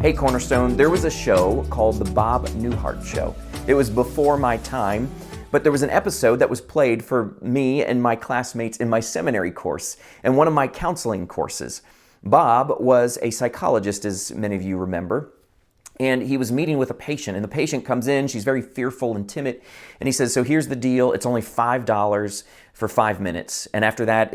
Hey Cornerstone, there was a show called The Bob Newhart Show. It was before my time, but there was an episode that was played for me and my classmates in my seminary course and one of my counseling courses. Bob was a psychologist, as many of you remember, and he was meeting with a patient, and the patient comes in, she's very fearful and timid, and he says, so here's the deal, it's only $5 for 5 minutes, and after that,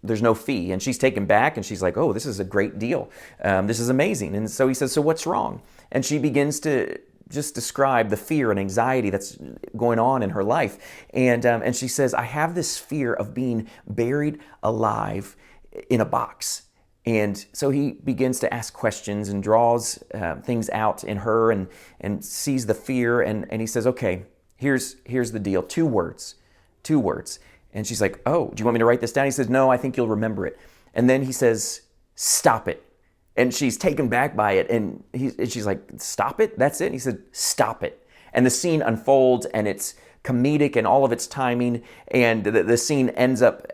there's no fee. And she's taken back, and she's like, oh, this is a great deal. This is amazing. And so he says, so what's wrong? And she begins to just describe the fear and anxiety that's going on in her life. And she says, I have this fear of being buried alive in a box. And so he begins to ask questions and draws things out in her and sees the fear. And he says, okay, here's the deal. Two words. And she's like, oh, do you want me to write this down? He says, no, I think you'll remember it. And then he says, stop it. And she's taken back by it. And she's like, stop it? That's it? And he said, stop it. And the scene unfolds, and it's comedic in all of its timing. And the scene ends up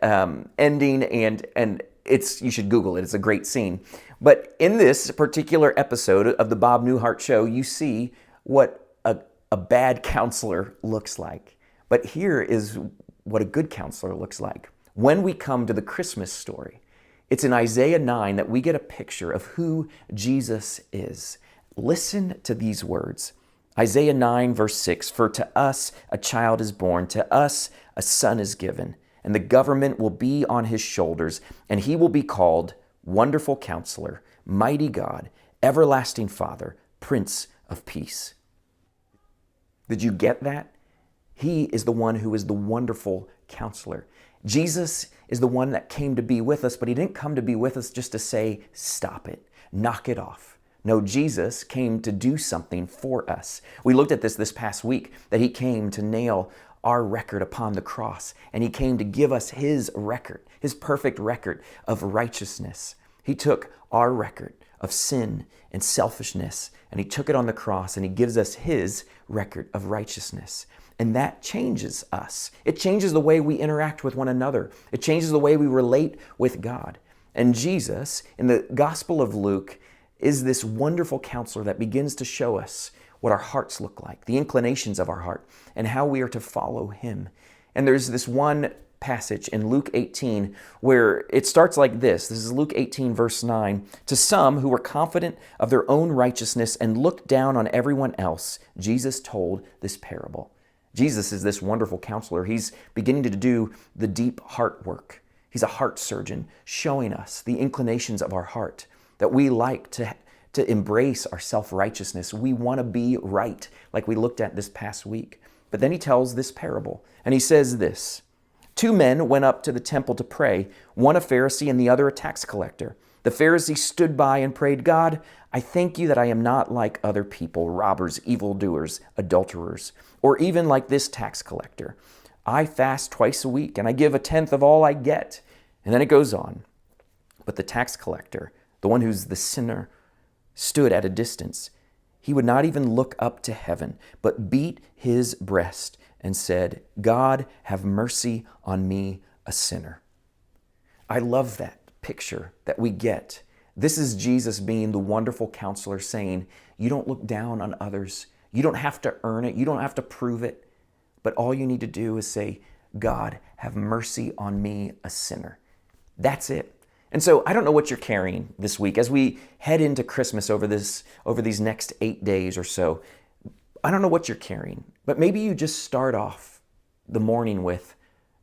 ending, and you should Google it. It's a great scene. But in this particular episode of the Bob Newhart Show, you see what a bad counselor looks like. But here is what a good counselor looks like. When we come to the Christmas story, it's in Isaiah 9 that we get a picture of who Jesus is. Listen to these words. Isaiah 9 verse 6, for to us a child is born, to us a son is given, and the government will be on his shoulders, and he will be called Wonderful Counselor, Mighty God, Everlasting Father, Prince of Peace. Did you get that? He is the one who is the wonderful counselor. Jesus is the one that came to be with us, but he didn't come to be with us just to say, stop it, knock it off. No, Jesus came to do something for us. We looked at this past week, that he came to nail our record upon the cross, and he came to give us his record, his perfect record of righteousness. He took our record of sin and selfishness, and he took it on the cross, and he gives us his record of righteousness. And that changes us. It changes the way we interact with one another. It changes the way we relate with God. And Jesus, in the Gospel of Luke, is this wonderful counselor that begins to show us what our hearts look like, the inclinations of our heart, and how we are to follow him. And there's this one passage in Luke 18 where it starts like this. This is Luke 18, verse 9. To some who were confident of their own righteousness and looked down on everyone else, Jesus told this parable. Jesus is this wonderful counselor. He's beginning to do the deep heart work. He's a heart surgeon, showing us the inclinations of our heart, that we like to embrace our self-righteousness. We want to be right, like we looked at this past week. But then he tells this parable, and he says this. 2 men went up to the temple to pray, one a Pharisee and the other a tax collector. The Pharisee stood by and prayed, God, I thank you that I am not like other people, robbers, evildoers, adulterers, or even like this tax collector. I fast twice a week, and I give 1/10 of all I get. And then it goes on. But the tax collector, the one who's the sinner, stood at a distance. He would not even look up to heaven, but beat his breast and said, God, have mercy on me, a sinner. I love that picture that we get. This is Jesus being the wonderful counselor saying, you don't look down on others. You don't have to earn it. You don't have to prove it. But all you need to do is say, God, have mercy on me, a sinner. That's it. And so I don't know what you're carrying this week as we head into Christmas over these next 8 days or so. I don't know what you're carrying, but maybe you just start off the morning with,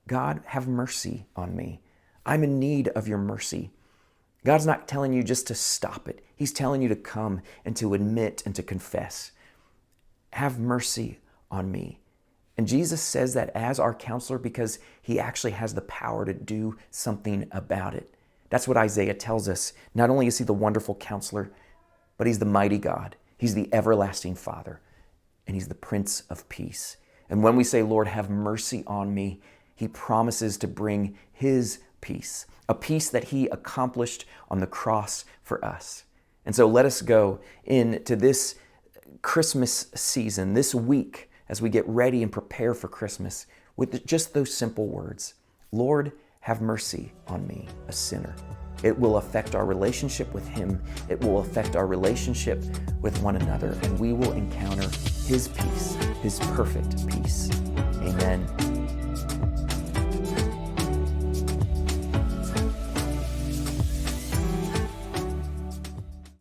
God, have mercy on me. I'm in need of your mercy. God's not telling you just to stop it. He's telling you to come and to admit and to confess. Have mercy on me. And Jesus says that as our counselor because he actually has the power to do something about it. That's what Isaiah tells us. Not only is he the wonderful counselor, but he's the mighty God. He's the everlasting Father, and he's the Prince of Peace. And when we say, Lord, have mercy on me, he promises to bring his peace, a peace that he accomplished on the cross for us. And so let us go into this Christmas season, this week, as we get ready and prepare for Christmas, with just those simple words. Lord, have mercy on me, a sinner. It will affect our relationship with Him. It will affect our relationship with one another, and we will encounter His peace, His perfect peace. Amen.